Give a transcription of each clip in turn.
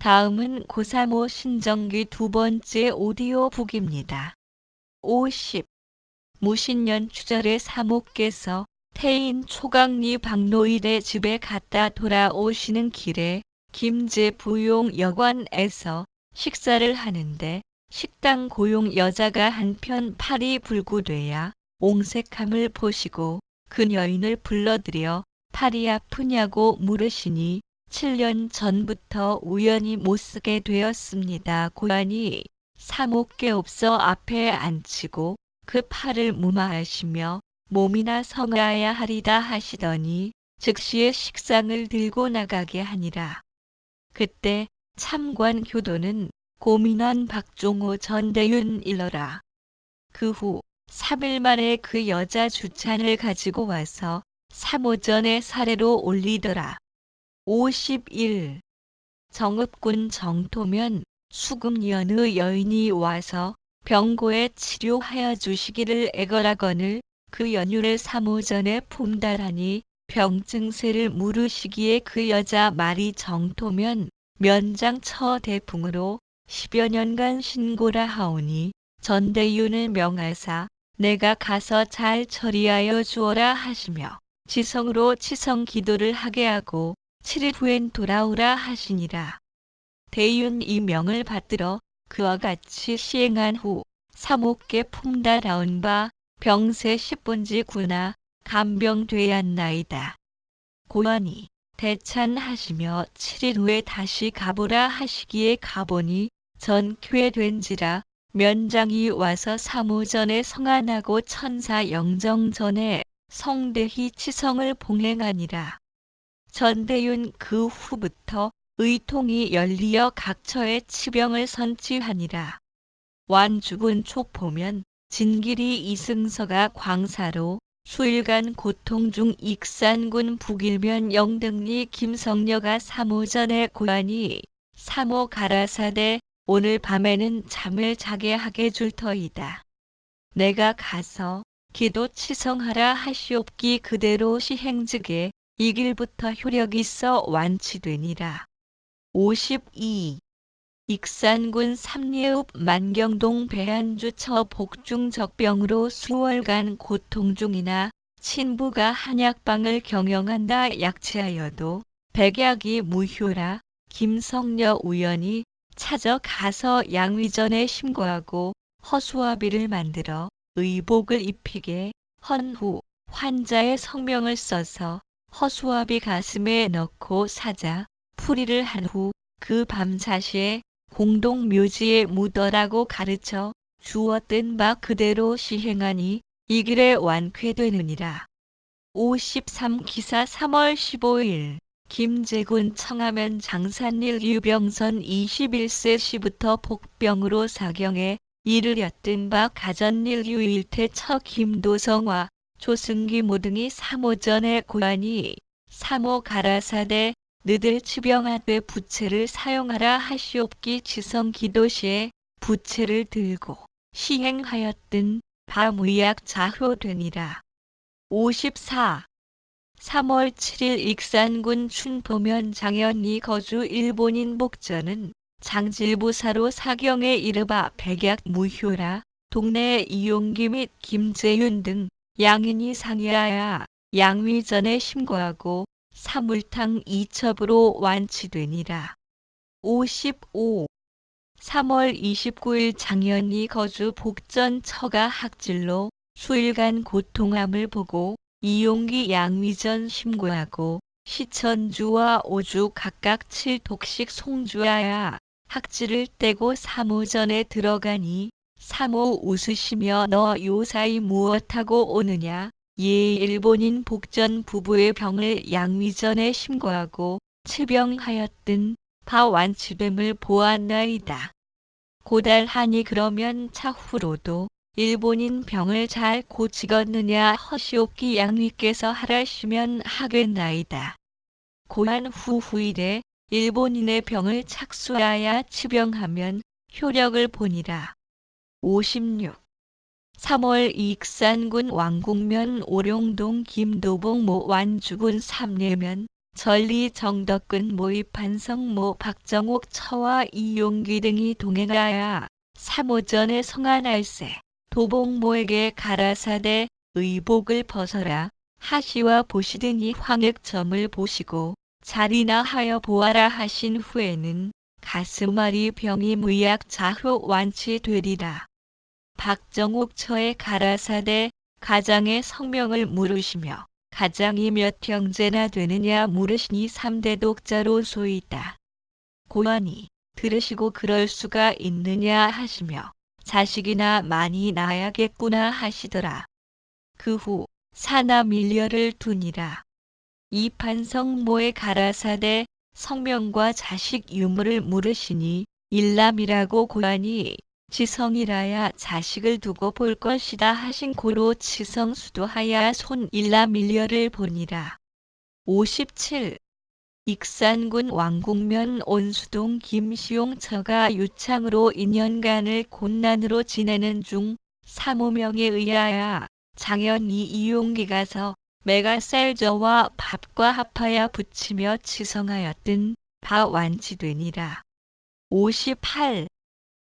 다음은 고사모 신정기 두 번째 오디오북입니다. 50. 무신년 추절의 사모께서 태인 초강리 박노일의 집에 갔다 돌아오시는 길에 김제 부용 여관에서 식사를 하는데 식당 고용 여자가 한편 팔이 불구돼야 옹색함을 보시고 그 여인을 불러들여 팔이 아프냐고 물으시니 7년 전부터 우연히 못쓰게 되었습니다. 고안이 사모께 없어 앞에 앉히고 그 팔을 무마하시며 몸이나 성하야 하리다 하시더니 즉시에 식상을 들고 나가게 하니라. 그때 참관 교도는 고민한 박종호 전대윤 일러라. 그 후 3일 만에 그 여자 주찬을 가지고 와서 사모전에 사례로 올리더라. 51. 정읍군 정토면 수금연의 여인이 와서 병고에 치료하여 주시기를 애걸하거늘 그 연유를 사모전에 품달하니 병증세를 물으시기에 그 여자 말이 정토면 면장처 대풍으로 10여 년간 신고라 하오니 전대윤을 명하사 내가 가서 잘 처리하여 주어라 하시며 지성으로 치성 기도를 하게 하고 7일 후엔 돌아오라 하시니라. 대윤 이 명을 받들어 그와 같이 시행한 후 사모께 품달하온 바 병세 10분지 구나 간병되었나이다. 고안이 대찬하시며 7일 후에 다시 가보라 하시기에 가보니 전쾌된지라 면장이 와서 사모전에 성안하고 천사 영정전에 성대히 치성을 봉행하니라. 전대윤 그 후부터 의통이 열리어 각처에 치병을 선치하니라. 완주군 촉보면 진길이 이승서가 광사로 수일간 고통 중 익산군 북일면 영등리 김성녀가 사모전에 고하니 사모 가라사대 오늘 밤에는 잠을 자게 하게 줄 터이다. 내가 가서 기도 치성하라 하시옵기 그대로 시행즉에 이 길부터 효력 있어 완치되니라. 52. 익산군 삼리읍 만경동 배안주처 복중적병으로 수월간 고통 중이나 친부가 한약방을 경영한다 약치하여도 백약이 무효라 김성녀 우연히 찾아가서 양위전에 심고하고 허수아비를 만들어 의복을 입히게 헌 후 환자의 성명을 써서 허수아비 가슴에 넣고 사자 풀이를 한 후 그 밤 자시에 공동묘지에 묻어라고 가르쳐 주었던 바 그대로 시행하니 이 길에 완쾌되느니라. 53 기사 3월 15일 김제군 청하면 장산일 유병선 21세 시부터 복병으로 사경에 이르렀던 바 가전일 유일태 처 김도성과 조승기 모등이 사모전에 고하니 사모 가라사대 너들 치병하되 부채를 사용하라 하시옵기 지성 기도시에 부채를 들고 시행하였던 바 무약 자효되니라. 54. 3월 7일 익산군 춘포면 장현리 거주 일본인 복전은 장질부사로 사경에 이르바 백약 무효라 동네 이용기 및 김재윤 등 양인이 상의하여 양위전에 심고하고 사물탕 이첩으로 완치되니라. 55. 3월 29일 장현리 거주 복전 처가 학질로 수일간 고통함을 보고 이용기 양위전 심고하고 시천주와 오주 각각 7독씩 송주하여 학질을 떼고 사모전에 들어가니 사모 웃으시며 너 요사이 무엇하고 오느냐 예 일본인 복전 부부의 병을 양위전에 심고하고 치병하였던 바 완치됨을 보았나이다. 고달하니 그러면 차후로도 일본인 병을 잘 고치겠느냐 허시옵기 양위께서 하라시면 하겠나이다. 고한 후후일에 일본인의 병을 착수하여 치병하면 효력을 보니라. 56. 3월 익산군 왕곡면 오룡동 김도봉 모 완주군 삼례면 전리 정덕근 모입한성모 박정옥 처와 이용기 등이 동행하여 3호전에 성한 알세 도봉모에게 가라사대 의복을 벗어라 하시와 보시더니 황액점을 보시고 자리나 하여 보아라 하신 후에는 가슴앓이 병이 무약 자효 완치되리라. 박정옥 처의 가라사대 가장의 성명을 물으시며 가장이 몇 형제나 되느냐 물으시니 3대 독자로소이다. 고환이 들으시고 그럴 수가 있느냐 하시며 자식이나 많이 낳아야겠구나 하시더라. 그 후 사나 밀려를 두니라. 이판성모의 가라사대 성명과 자식 유무를 물으시니 일남이라고 고하니 지성이라야 자식을 두고 볼 것이다 하신 고로 치성수도하야 손 일남일녀를 보니라. 57. 익산군 왕곡면 온수동 김시용 처가 유창으로 2년간을 곤난으로 지내는 중 사모명에 의하여 장현이 이용기 가서 메가셀저와 밥과 합하여 붙이며 치성하였던 바 완치되니라. 58.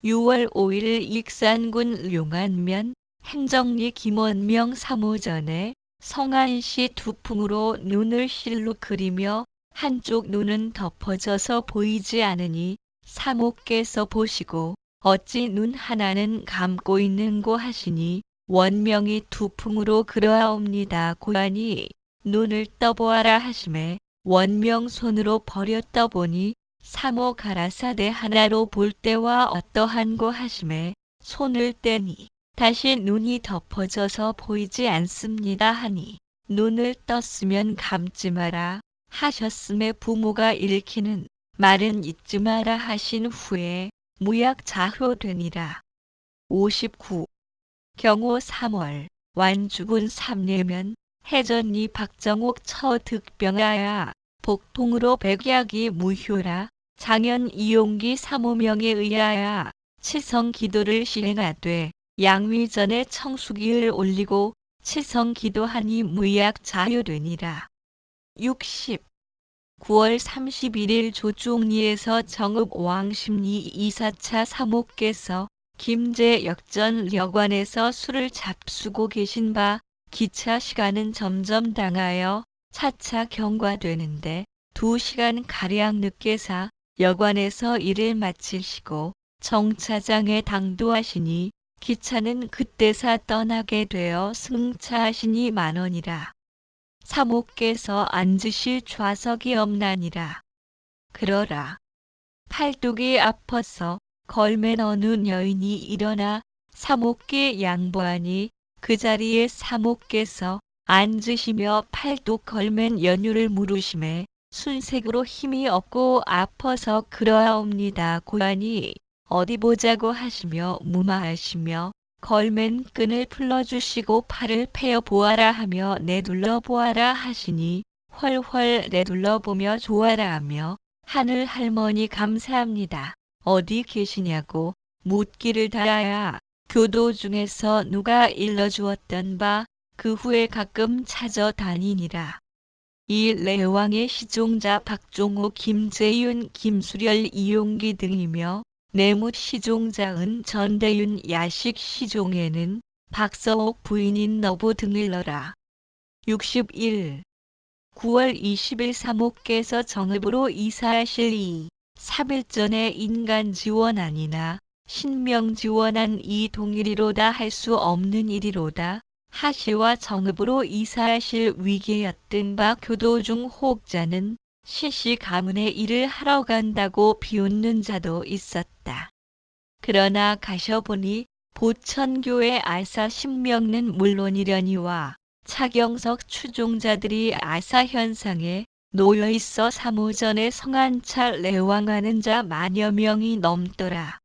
6월 5일 익산군 용안면 행정리 김원명 3호전에 성안시 두풍으로 눈을 실로 그리며 한쪽 눈은 덮어져서 보이지 않으니 사모께서 보시고 어찌 눈 하나는 감고 있는고 하시니 원명이 두풍으로 그러하옵니다. 고하니 눈을 떠보아라 하심에 원명 손으로 버려 떠보니 사모 가라사대 하나로 볼 때와 어떠한고 하심에 손을 떼니 다시 눈이 덮어져서 보이지 않습니다 하니 눈을 떴으면 감지 마라 하셨음에 부모가 읽히는 말은 잊지 마라 하신 후에 무약 자효되니라. 59. 경호 3월 완주군 삼례면 해전리 박정옥 처 득병하야 복통으로 백약이 무효라 장현 이용기 사모명에 의하여 치성 기도를 시행하되 양위전에 청수기를 올리고 치성 기도하니 무약 자효되니라. 60. 9월 31일 조종리에서 정읍 왕십리 2사차 사모께서 김제 역전여관에서 술을 잡수고 계신 바 기차 시간은 점점 당하여 차차 경과되는데 2시간가량 늦게사 여관에서 일을 마치시고 정차장에 당도하시니 기차는 그때사 떠나게 되어 승차하시니 만원이라. 사모께서 앉으실 좌석이 없나니라. 그러라. 팔뚝이 아파서 걸맨 어느 여인이 일어나 사모께 양보하니 그 자리에 사모께서 앉으시며 팔뚝 걸맨 연유를 물으심에 순색으로 힘이 없고 아파서 그러하옵니다. 고하니 어디 보자고 하시며 무마하시며 걸맨 끈을 풀어주시고 팔을 패어 보아라 하며 내둘러 보아라 하시니 훨훨 내둘러 보며 좋아라 하며 하늘 할머니 감사합니다. 어디 계시냐고 묻기를 다하여 교도 중에서 누가 일러주었던 바 그 후에 가끔 찾아다니니라. 이 내왕의 시종자 박종호, 김재윤, 김수렬, 이용기 등이며 내무 시종자은 전대윤, 야식 시종에는 박서옥 부인인 너부 등일러라. 61. 9월 20일 사모께서 정읍으로 이사하실 3일 전에 인간 지원안이나 신명 지원안 이 동일이로다 할 수 없는 일이로다. 하시와 정읍으로 이사하실 위기였던 바 교도 중 혹자는 시시 가문의 일을 하러 간다고 비웃는 자도 있었다. 그러나 가셔보니 보천교의 아사 신명는 물론이려니와 차경석 추종자들이 아사 현상에 놓여있어 3호전에 성안차 내왕하는 자 만여 명이 넘더라.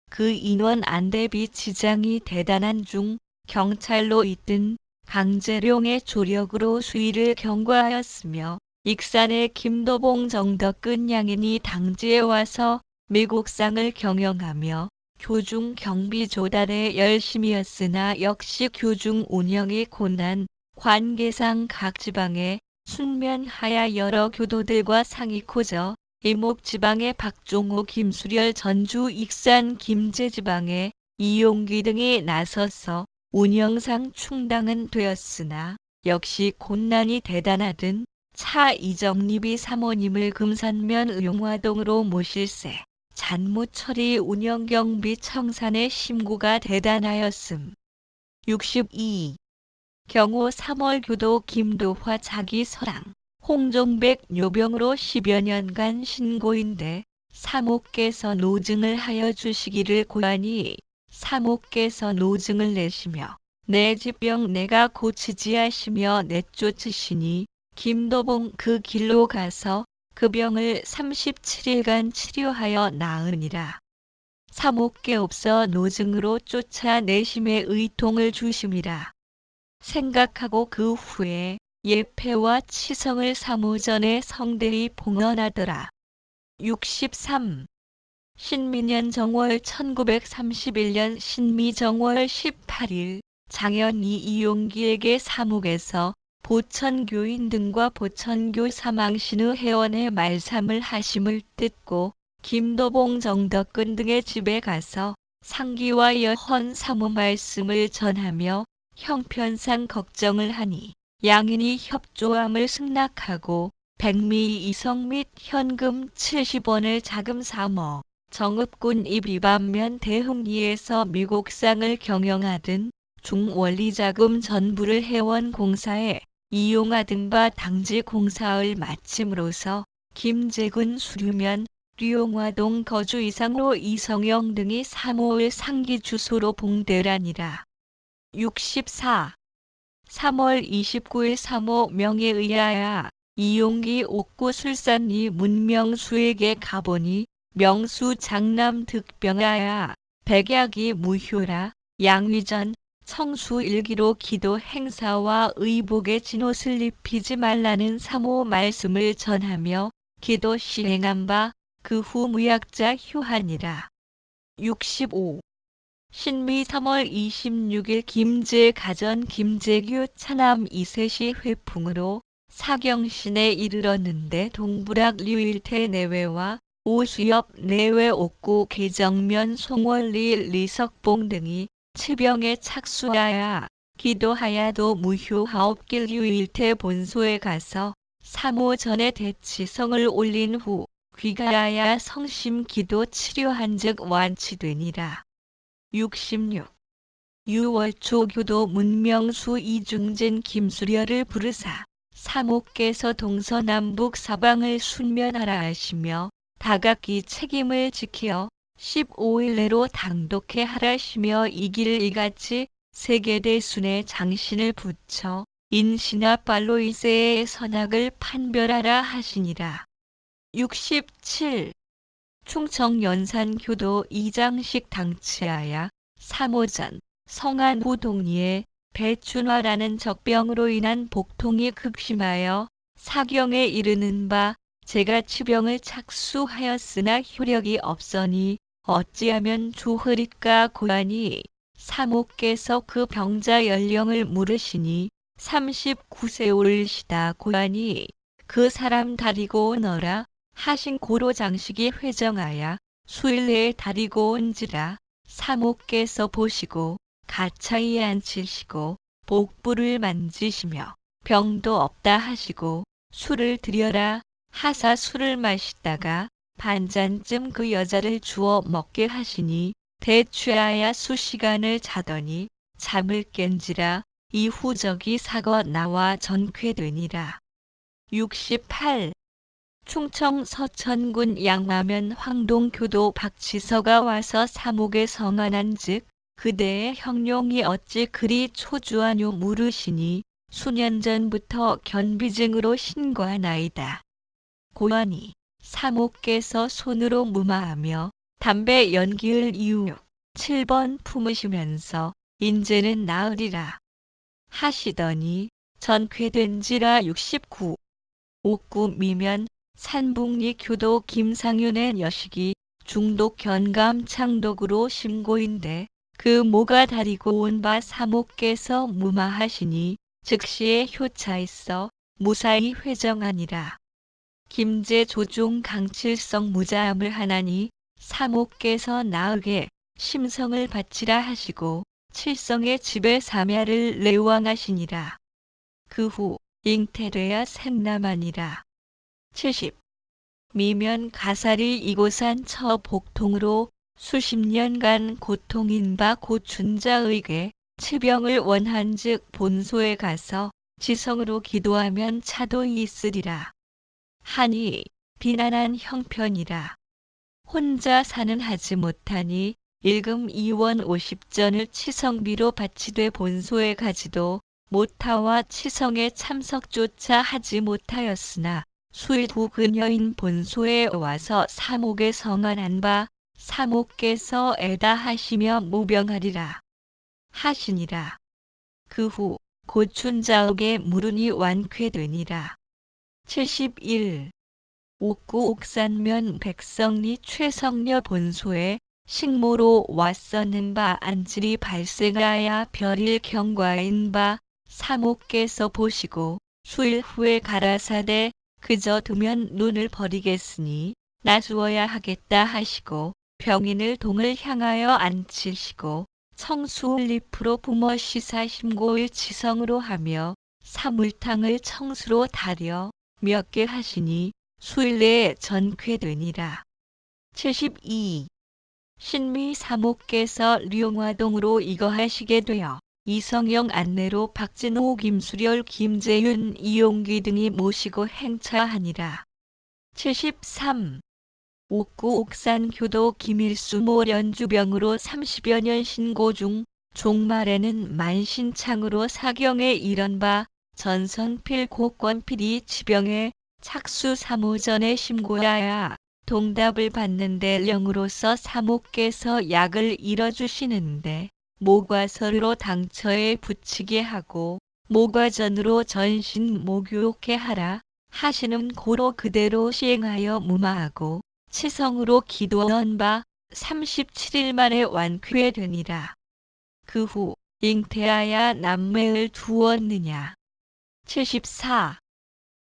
그 인원 안대비 지장이 대단한 중 경찰로 있던 강재룡의 조력으로 수위를 경과하였으며 익산의 김도봉 정덕근 양인이 당지에 와서 미국상을 경영하며 교중 경비 조달에 열심이었으나 역시 교중 운영이 곤한 관계상 각 지방에 순면하야 여러 교도들과 상이 고져 이목지방의 박종호, 김수렬, 전주, 익산, 김제지방의 이용기 등이 나서서 운영상 충당은 되었으나 역시 곤란이 대단하든 차 이정립이 사모님을 금산면 의용화동으로 모실세 잔무처리 운영경비 청산의 심구가 대단하였음. 62. 경호 3월 교도 김도화 자기서랑 홍종백 묘병으로 10여 년간 신고인데 사모께서 노증을 하여 주시기를 고하니 사모께서 노증을 내시며 내 집병 내가 고치지 하시며 내쫓으시니 김도봉 그 길로 가서 그 병을 37일간 치료하여 나으니라. 사모께 없어 노증으로 쫓아내심에 의통을 주심이라. 생각하고 그 후에 예패와 치성을 사모전에 성대히 봉헌하더라. 63. 신미년 정월 1931년 신미정월 18일 장현이 이용기에게 사묵에서 보천교인 등과 보천교 사망신의 회원의 말삼을 하심을 듣고 김도봉, 정덕근 등의 집에 가서 상기와 여헌 사무 말씀을 전하며 형편상 걱정을 하니 양인이 협조함을 승낙하고 백미 이성 및 현금 70원을 자금 삼어 정읍군 입이 반면 대흥리에서 미국상을 경영하던 중원리자금 전부를 해원공사에 이용하던 바 당지 공사을 마침으로써 김제군 수류면 류용화동 거주 이상로 이성영 등이 사모을 상기 주소로 봉대라니라. 64. 3월 29일 사모 명에 의하여 이용기 옥구 술산리 문명수에게 가보니 명수 장남 득병하여 백약이 무효라. 양위전 청수 일기로 기도 행사와 의복의 진옷을 입히지 말라는 사모 말씀을 전하며 기도 시행한 바 그 후 무약자 휴하니라. 65. 신미 3월 26일 김제 가전 김제규 차남 이세시 회풍으로 사경신에 이르렀는데 동부락 류일태 내외와 오수엽 내외 옥구 계정면 송월리 리석봉 등이 치병에 착수하여 기도하야도 무효하옵길 류일태 본소에 가서 사모전에 대치성을 올린 후 귀가하야 성심 기도 치료한즉 완치되니라. 66. 6월 초 교도 문명수 이중진 김수렬을 부르사 사모께서 동서남북 사방을 순면하라 하시며 다각기 책임을 지키어 15일 내로 당독해 하라시며 이길 이같이 세계대순의 장신을 붙여 인시나 팔로이세의 선악을 판별하라 하시니라. 67. 충청 연산교도 이장식 당치하야 사모전 성안후 동리에 배춘화라는 적병으로 인한 복통이 극심하여 사경에 이르는 바 제가 치병을 착수하였으나 효력이 없으니 어찌하면 좋으리까 고하니 사모께서 그 병자 연령을 물으시니 39세 오르시다 고하니 그 사람 다리고 오너라 하신 고로 장식이 회정하여 수일 내에 다리고 온지라. 사모께서 보시고 가차히 앉히시고 복부를 만지시며 병도 없다 하시고 술을 드려라 하사 술을 마시다가 반잔쯤 그 여자를 주어 먹게 하시니 대취하여 수시간을 자더니 잠을 깬지라. 이후 적이 사거 나와 전쾌되니라. 68. 충청 서천군 양화면 황동교도 박치서가 와서 사목에 성안한즉 그대의 형용이 어찌 그리 초주하뇨 물으시니 수년 전부터 견비증으로 신고하나이다. 고하니 사목께서 손으로 무마하며 담배 연기를 이유 7번 품으시면서 인제는 나으리라 하시더니 전쾌된지라. 69. 옥구 미면 산북리 교도 김상윤의 여식이 중독 견감 창독으로 신고인데 그 모가 다리고 온 바 사모께서 무마하시니 즉시에 효차있어 무사히 회정하니라. 김제 조종 강칠성 무자함을 하나니 사모께서 나으게 심성을 바치라 하시고 칠성의 집에 사мя를 내왕하시니라. 그 후 잉태되어 생남하니라. 70. 미면 가사리 이고산 처복통으로 수십 년간 고통인 바 고춘자에게 치병을 원한즉 본소에 가서 지성으로 기도하면 차도 있으리라. 하니 비난한 형편이라. 혼자 사는 하지 못하니 일금 2원 50전을 치성비로 바치되 본소에 가지도 못하와 치성의 참석조차 하지 못하였으나 수일 후 그녀인 본소에 와서 사목에 성안한 바 사목께서 애다하시며 무병하리라 하시니라. 그 후 고춘자에게 물으니 완쾌되니라. 71. 옥구 옥산면 백성리 최성녀 본소에 식모로 왔었는 바 안질이 발생하여 별일 경과인 바 사목께서 보시고 수일 후에 가라사대 그저 두면 눈을 버리겠으니 나주어야 하겠다 하시고 병인을 동을 향하여 앉히시고 청수잎으로 부모 시사 심고일 지성으로 하며 사물탕을 청수로 다려 몇 개 하시니 수일 내에 전쾌되니라. 72. 신미 사목께서 룡화동으로 이거하시게 되어 이성영 안내로 박진호 김수렬 김재윤 이용기 등이 모시고 행차하니라. 73. 옥구 옥산 교도 김일수 모 연주병으로 30여 년 신고 중 종말에는 만신창으로 사경에 이른 바 전선필 고권필이 지병에 착수 3호 전에 심고하야 동답을 받는데 령으로서 사목께서 약을 잃어주시는데 모과설로 당처에 붙이게 하고 모과전으로 전신 모교케 하라 하시는 고로 그대로 시행하여 무마하고 치성으로 기도한 바 37일 만에 완쾌되니라. 그 후 잉태하여 남매를 두었느냐. 74.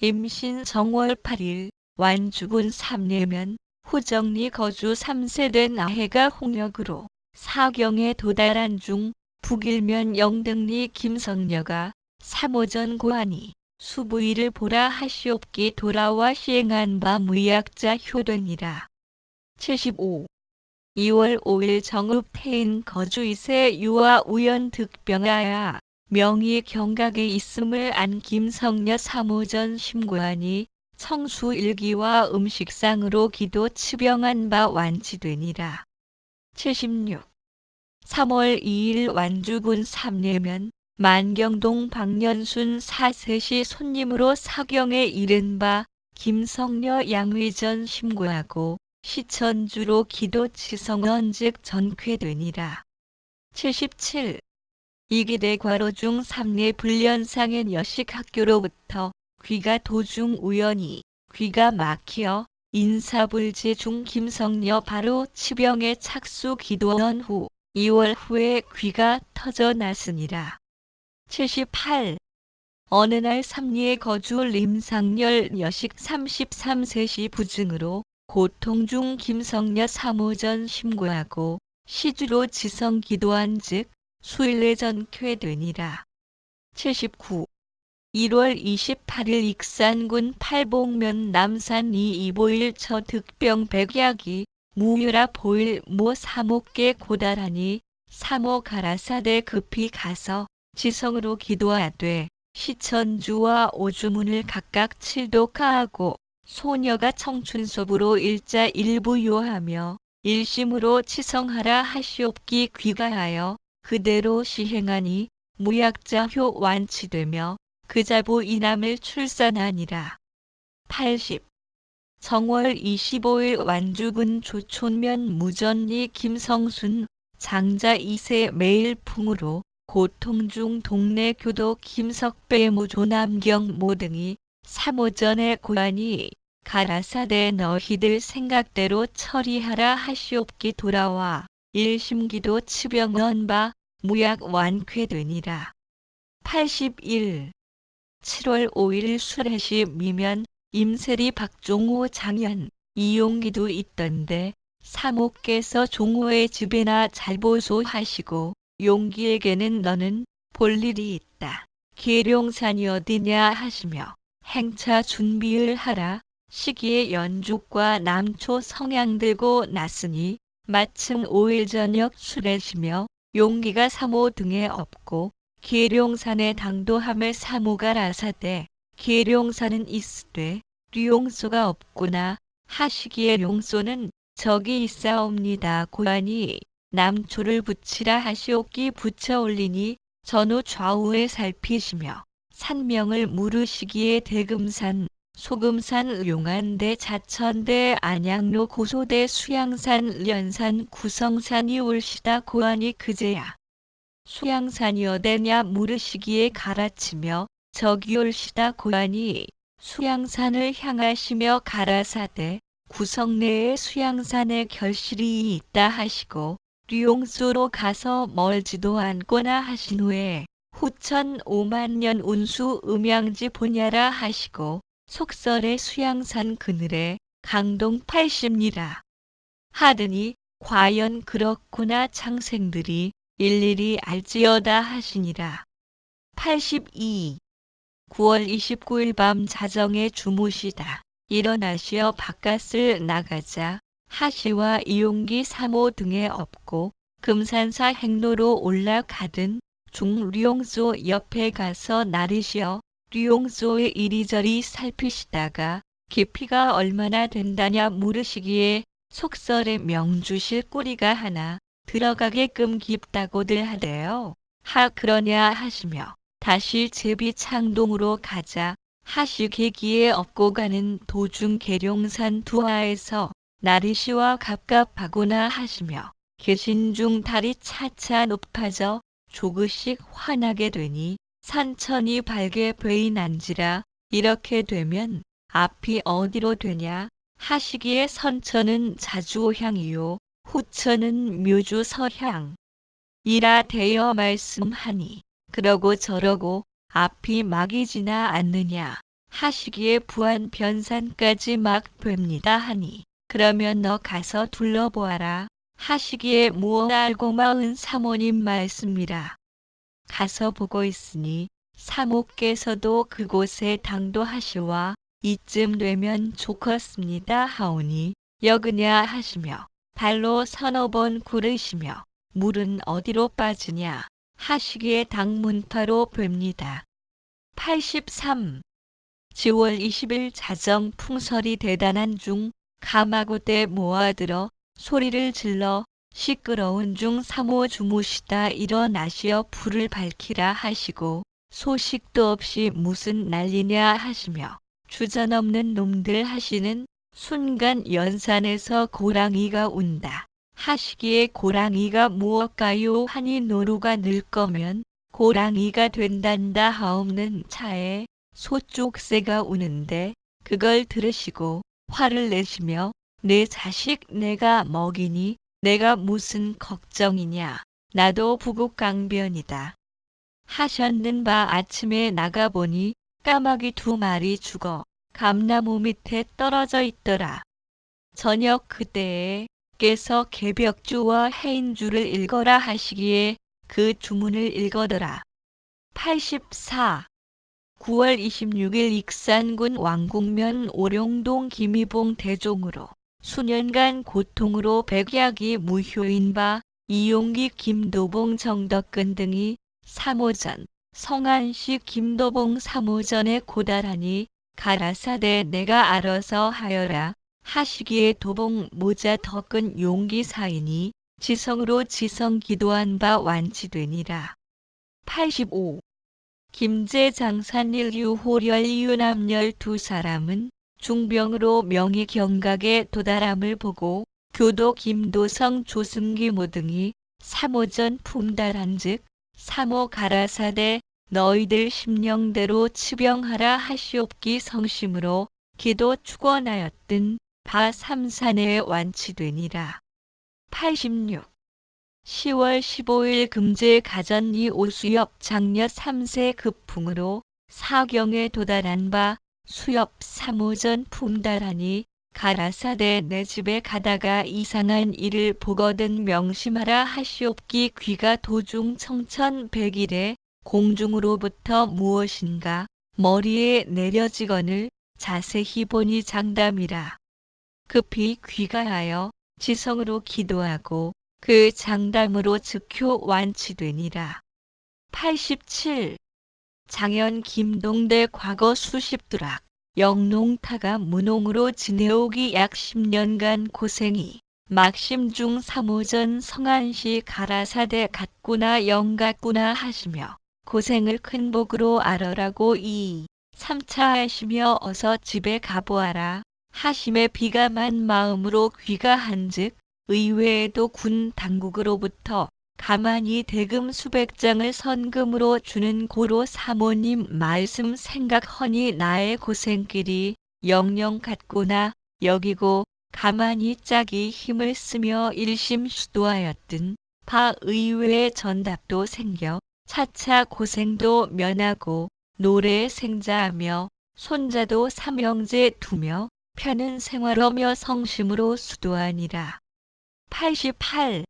임신 정월 8일 완주군 3례면 후정리 거주 3세된 아해가 홍역으로 사경에 도달한 중 북일면 영등리 김성녀가 3호전 고하니 수부일을 보라 하시옵기 돌아와 시행한 바 무약자 효되니라. 75. 2월 5일 정읍 태인 거주 2세 유아 우연 득병하야 명의 경각에 있음을 안 김성녀 3호전 심고하니 청수 일기와 음식상으로 기도 치병한 바 완치되니라. 76. 3월 2일 완주군 3례면 만경동 박년순 4셋이 손님으로 사경에 이른 바 김성녀 양의전 심고하고 시천주로 기도 치성언즉 전쾌되니라. 77. 이기대 과로 중 3례 불련상의 여식학교로부터 귀가 도중 우연히 귀가 막혀 인사불지 중 김성녀 바로 치병에 착수 기도한 후 2월 후에 귀가 터져 났으니라. 78. 어느 날 삼리에 거주 림상열 여식 33셋이 부증으로 고통 중 김성녀 3호전 심고하고 시주로 지성 기도한 즉 수일 내 전쾌되니라. 79. 1월 28일 익산군 팔복면 남산 이보일 처 득병 백약이 무유라 보일 모 사목께 고달하니 사모 가라사대 급히 가서 지성으로 기도하되 시천주와 오주문을 각각 칠독하고 소녀가 청춘섭으로 일자 일부요하며 일심으로 치성하라 하시옵기 귀가하여 그대로 시행하니 무약자효 완치되며 그자부 이남을 출산하니라. 80. 정월 25일 완주군 조촌면 무전리 김성순 장자 2세 매일풍으로 고통 중 동네 교도 김석배 무조남경 모 등이 3호전에 고하니 가라사대 너희들 생각대로 처리하라 하시옵기 돌아와 일심기도 치병언 바 무약 완쾌되니라. 81. 7월 5일 수레시 미면 임세리 박종호 장현 이용기도 있던데 사모께서 종호의 집에나 잘 보소하시고 용기에게는 너는 볼 일이 있다. 계룡산이 어디냐 하시며 행차 준비를 하라. 시기에 연족과 남초 성향 들고 났으니 마침 5일 저녁 수레시며 용기가 사모 등에 없고 계룡산에 당도함을 사모가 라사대 계룡산은 있으되 류용소가 없구나 하시기에 용소는 저기 있사옵니다. 고하니 남초를 붙이라 하시옵기 붙여 올리니 전후 좌우에 살피시며 산명을 물으시기에 대금산, 소금산, 용안대, 자천대, 안양로, 고소대, 수양산, 연산, 구성산이 올시다. 고하니 그제야 수양산이 어디냐 물으시기에 가라치며 저기 올시다. 고하니 수양산을 향하시며 가라사대 구성 내에 수양산에 결실이 있다 하시고 류용소로 가서 멀지도 않거나 하신 후에 후천 5만년 운수 음양지 보냐라 하시고 속설의 수양산 그늘에 강동 80리라 하더니 과연 그렇구나 창생들이 일일이 알지어다 하시니라. 82. 9월 29일 밤 자정에 주무시다 일어나시어 바깥을 나가자 하시와 이용기 사모 등에 없고 금산사 행로로 올라가든 중 류용소 옆에 가서 나르시어 류용소의 이리저리 살피시다가 깊이가 얼마나 된다냐 물으시기에 속설에 명주실 꼬리가 하나 들어가게끔 깊다고들 하대요. 그러냐 하시며 다시 제비 창동으로 가자 하시 계기에 업고 가는 도중 계룡산 두하에서 나르시와 갑갑하구나 하시며 계신 중 달이 차차 높아져 조금씩 환하게 되니 산천이 밝게 보이난지라 이렇게 되면 앞이 어디로 되냐 하시기에 선천은 자주향이요 후천은 묘주 서향 이라 되어 말씀하니 그러고 저러고 앞이 막이 지나 않느냐 하시기에 부안 변산까지 막 뵙니다 하니 그러면 너 가서 둘러보아라 하시기에 무엇 알고마은 사모님 말씀이라. 가서 보고 있으니 사모께서도 그곳에 당도하시와 이쯤 되면 좋겠습니다 하오니 여그냐 하시며 발로 서너 번 구르시며 물은 어디로 빠지냐 하시기에 당문파로 뵙니다. 83. 10월 20일 자정 풍설이 대단한 중 가마고대 모아들어 소리를 질러 시끄러운 중 사모 주무시다 일어나시어 불을 밝히라 하시고 소식도 없이 무슨 난리냐 하시며 주저넘는 놈들 하시는 순간 연산에서 고랑이가 운다 하시기에 고랑이가 무엇가요 하니 노루가 늘 거면 고랑이가 된단다 하옵는 차에 소쪽새가 우는데 그걸 들으시고 화를 내시며 내 자식 내가 먹이니 내가 무슨 걱정이냐 나도 부국강변이다 하셨는 바 아침에 나가보니 까마귀 2마리 죽어 감나무 밑에 떨어져 있더라. 저녁 그때에 께서 개벽주와 해인주를 읽어라 하시기에 그 주문을 읽어더라. 84. 9월 26일 익산군 왕궁면 오룡동 김이봉 대종으로 수년간 고통으로 백약이 무효인 바 이용기 김도봉 정덕근 등이 사모전 성안시 김도봉 사모전에 고달하니 가라사대 내가 알아서 하여라 하시기에 도봉 모자 덕근 용기 사이니 지성으로 지성 기도한 바 완치되니라. 85. 김제 장산일 유호렬 유남열 2사람은 중병으로 명의 경각에 도달함을 보고 교도 김도성 조승기 모등이 사모전 풍달한즉 사모 가라사대 너희들 심령대로 치병하라 하시옵기 성심으로 기도 축원하였던 바 삼산에 완치되니라. 86. 10월 15일 금제 가전이 오수엽 장려 3세 급풍으로 사경에 도달한 바 수엽 3호전 품달하니 가라사대 내 집에 가다가 이상한 일을 보거든 명심하라 하시옵기. 귀가 도중 청천백일에 공중으로부터 무엇인가 머리에 내려지거늘 자세히 보니 장담이라. 급히 귀가하여 지성으로 기도하고 그 장담으로 즉효 완치되니라. 87. 장현 김동대 과거 수십두락 영농타가 문홍으로 지내오기 약 10년간 고생이 막심중 3호전 성안시 가라사대 갔구나 영갔구나 하시며 고생을 큰 복으로 알아라고 3차 하시며 어서 집에 가보아라 하심에 비감한 마음으로 귀가한즉 의외에도 군 당국으로부터 가만히 대금 수백 장을 선금으로 주는 고로 사모님 말씀 생각하니 나의 고생길이 영영 같구나 여기고 가만히 짝이 힘을 쓰며 일심수도하였던 바 의외의 전답도 생겨 차차 고생도 면하고 노래에 생자하며 손자도 삼형제 두며 편은 생활하며 성심으로 수도하니라. 88.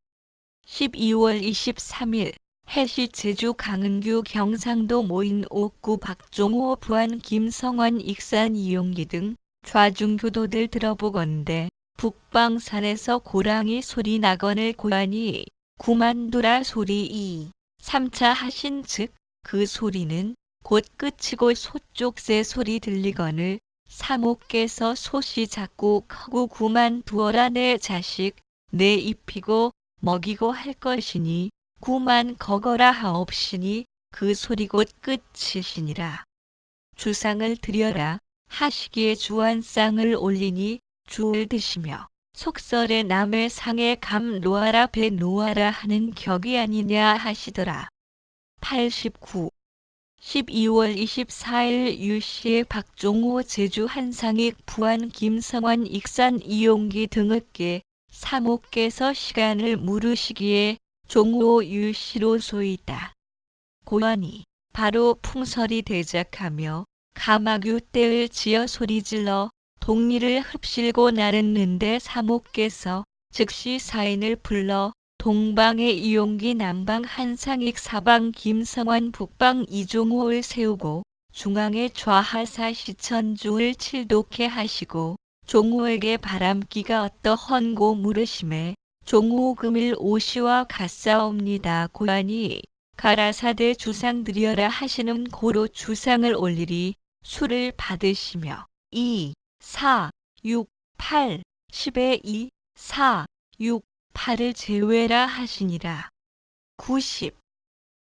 12월 23일 해시 제주 강은규 경상도 모인 옥구 박종호 부안 김성환 익산 이용기 등 좌중교도들 들어보건대 북방산에서 고랑이 소리 나거늘 고하니 구만두라 소리 3차 하신 즉 그 소리는 곧 끝이고 소쪽새 소리 들리거늘 사목께서 솥이 작고 크고 구만두어라 내 자식 내 입히고 먹이고 할 것이니 구만 거거라 하옵시니 그 소리 곧 끝이시니라. 주상을 드려라 하시기에 주안상을 올리니 주를 드시며 속설에 남의 상에 감 놓아라 배 놓아라 하는 격이 아니냐 하시더라. 89. 12월 24일 유시의 박종호 제주 한상익 부안 김성환 익산 이용기 등에게 사목께서 시간을 물으시기에 종호 유시로 소이다. 고하니 바로 풍설이 대작하며 가마규 떼을 지어 소리질러 동리를 흡실고 나르는데 사목께서 즉시 사인을 불러 동방의 이용기 남방 한상익 사방 김성환 북방 이종호를 세우고 중앙에 좌하사 시천주를 칠독해 하시고 종호에게 바람기가 어떠헌고 물으심에 종호 금일 오시와 갔사옵니다 고하니 가라사대 주상 드려라 하시는 고로 주상을 올리리 술을 받으시며 2, 4, 6, 8, 10에 2, 4, 6, 8을 제외라 하시니라. 90.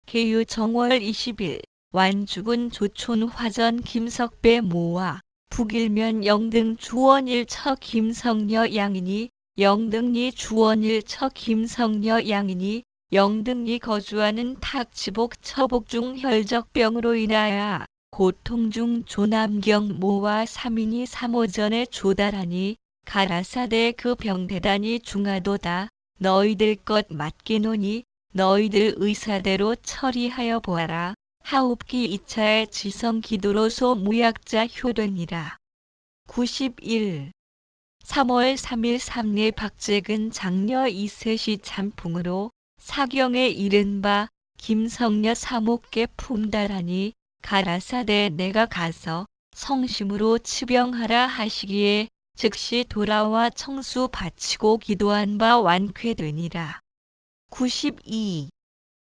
계유 정월 20일 완죽은 조촌 화전 김석배 모와 북일면 영등 주원일 처 김성녀 양이니 영등리 주원일 처 김성녀 양이니 영등리 거주하는 탁지복 처복중 혈적병으로 인하여 고통 중 조남경 모와 3인이 3호전에 조달하니 가라사대 그 병대단이 중하도다. 너희들 것 맡기노니 너희들 의사대로 처리하여 보아라. 하옵기 2차의 지성 기도로소 무약자 효되니라. 91. 3월 3일 삼례 박재근 장녀 이셋이 참풍으로 사경에 이른 바 김성녀 사목께 품달하니 가라사대 내가 가서 성심으로 치병하라 하시기에 즉시 돌아와 청수 바치고 기도한 바 완쾌되니라. 92.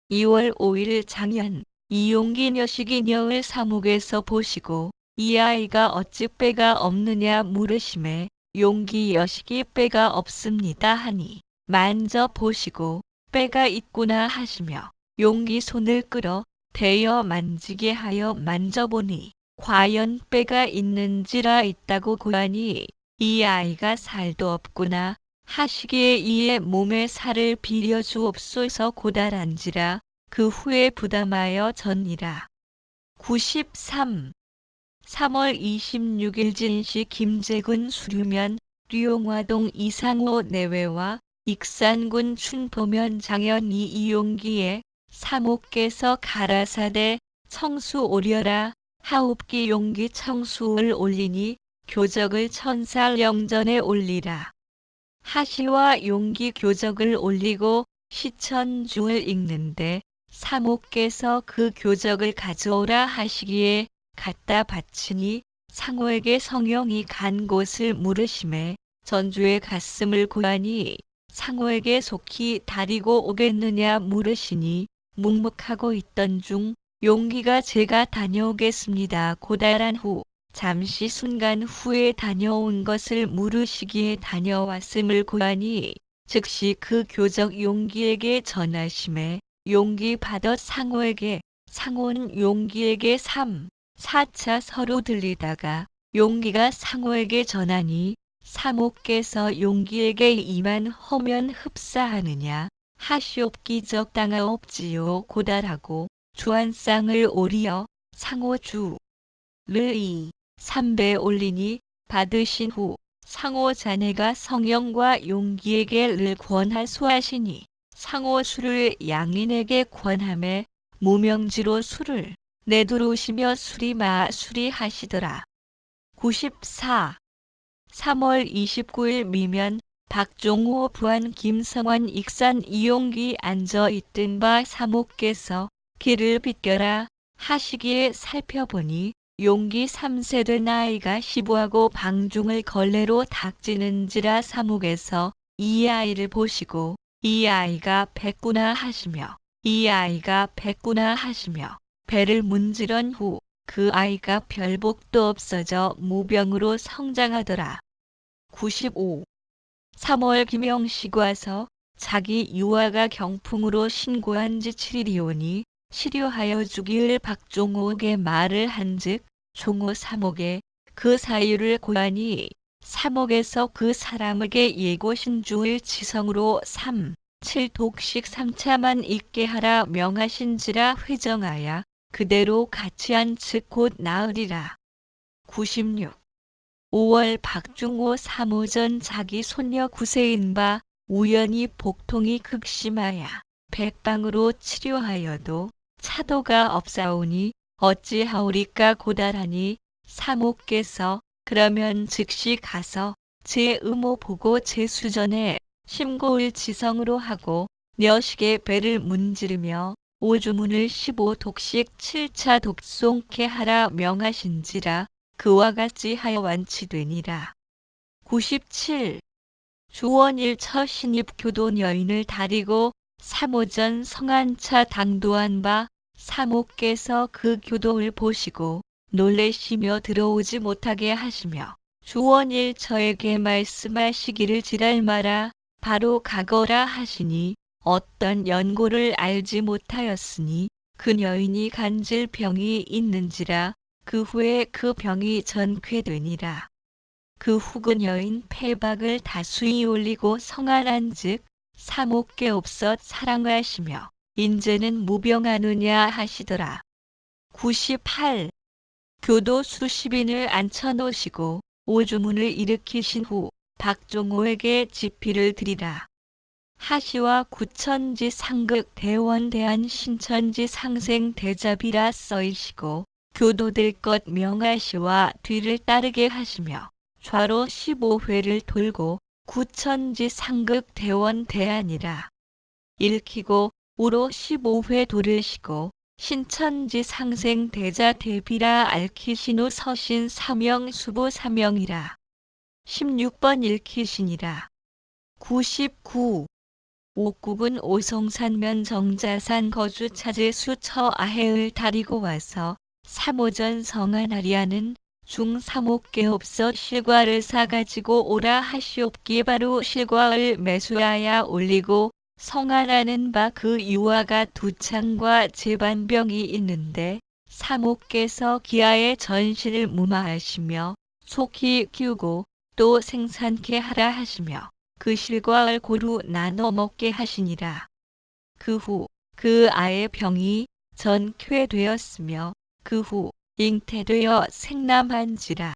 2월 5일 장현 이용기 녀식이 녀을 사목에서 보시고 이 아이가 어찌 뼈가 없느냐 물으심에 용기 여식이 뼈가 없습니다 하니 만져 보시고 뼈가 있구나 하시며 용기 손을 끌어 대여 만지게 하여 만져보니 과연 뼈가 있는지라 있다고 고하니 이 아이가 살도 없구나 하시기에 이의 몸에 살을 빌려 주옵소서 고달한지라 그 후에 부담하여 전이라. 93. 3월 26일 진시 김제군 수류면 류용화동 이상호 내외와 익산군 춘포면 장현이 이용기에 사목께서 가라사대 청수 오려라 하옵기 용기 청수를 올리니 교적을 천살 영전에 올리라. 하시와 용기 교적을 올리고 시천중을 읽는데 사모께서 그 교적을 가져오라 하시기에 갖다 바치니 상호에게 성령이 간 곳을 물으심에 전주의 갔음을 고하니 상호에게 속히 다리고 오겠느냐 물으시니 묵묵하고 있던 중 용기가 제가 다녀오겠습니다 고달한 후 잠시 순간 후에 다녀온 것을 물으시기에 다녀왔음을 고하니 즉시 그 교적 용기에게 전하심에 용기 받아 상호에게 상호는 용기에게 3, 4차 서로 들리다가 용기가 상호에게 전하니 사모께서 용기에게 이만 허면 흡사하느냐 하시옵기 적당하옵지요 고달하고 주안상을 오리어 상호주 를 3배 올리니 받으신 후 상호 자네가 성령과 용기에게 를 권하소하시니 상호 술을 양인에게 권하매 무명지로 술을 내두르시며 수리마 수리하시더라. 94. 3월 29일 미면 박종호 부안 김성환 익산 이용기 앉아있던 바 사모께서 길을 비껴라 하시기에 살펴보니 용기 3세대 나이가 15하고 방중을 걸레로 닥지는지라 사목에서 이 아이를 보시고 이 아이가 뱉구나 하시며 이 아이가 뱉구나 하시며 배를 문지른 후 그 아이가 별복도 없어져 무병으로 성장하더라. 95. 3월 김영식 와서 자기 유아가 경풍으로 신고한 지 7일이오니 시료하여 주기를 박종호에게 말을 한즉 종호 사목에 그 사유를 고하니 사목에서 그 사람에게 예고신주의 지성으로 3, 7독씩 3차만 있게 하라 명하신지라 회정하여 그대로 같이 한즉 곧 나으리라. 96. 5월 박종호 사모전 자기 손녀 9세인 바 우연히 복통이 극심하여 백방으로 치료하여도 차도가 없사오니 어찌하오리까 고달하니 사모께서 그러면 즉시 가서 제 의모 보고 제 수전에 심고을 지성으로 하고 녀식의 배를 문지르며 오주문을 15독씩 7차 독송케 하라 명하신지라 그와 같이 하여 완치되니라. 97. 주원일 처 신입 교도 여인을 다리고 사모전 성안차 당도한 바 사모께서 그 교도를 보시고 놀래시며 들어오지 못하게 하시며 주원일 처에게 말씀하시기를 지랄 마라 바로 가거라 하시니 어떤 연고를 알지 못하였으니 그 여인이 간질병이 있는지라 그 후에 그 병이 전쾌되니라. 그 후 그 여인 폐박을 다수히 올리고 성안한즉 사목께 없어 사랑하시며 인제는 무병하느냐 하시더라. 98. 교도 수십인을 앉혀놓으시고 오주문을 일으키신 후 박종호에게 지피를 드리라. 하시와 구천지 상극 대원 대한 신천지 상생 대잡이라 써이시고 교도들 것 명하시와 뒤를 따르게 하시며 좌로 15회를 돌고 구천지 상극 대원 대안이라. 읽히고 우로 15회 돌으시고 신천지 상생 대자 대비라 알키신 후 서신 사명 수보 사명이라. 16번 읽히시니라. 99. 옥국은 오송산면 정자산 거주 차제 수처 아해을 다리고 와서 사모전 성안하리하는 중사목께 없어 실과를 사가지고 오라 하시옵기에 바로 실과를 매수하여 올리고 성안하는 바 그 유아가 두창과 제반병이 있는데 사목께서 기아의 전신을 무마하시며 속히 키우고 또 생산케 하라 하시며 그 실과를 고루 나눠 먹게 하시니라. 그 후 그 아의 병이 전쾌되었으며 그 후 잉태되어 생남한지라.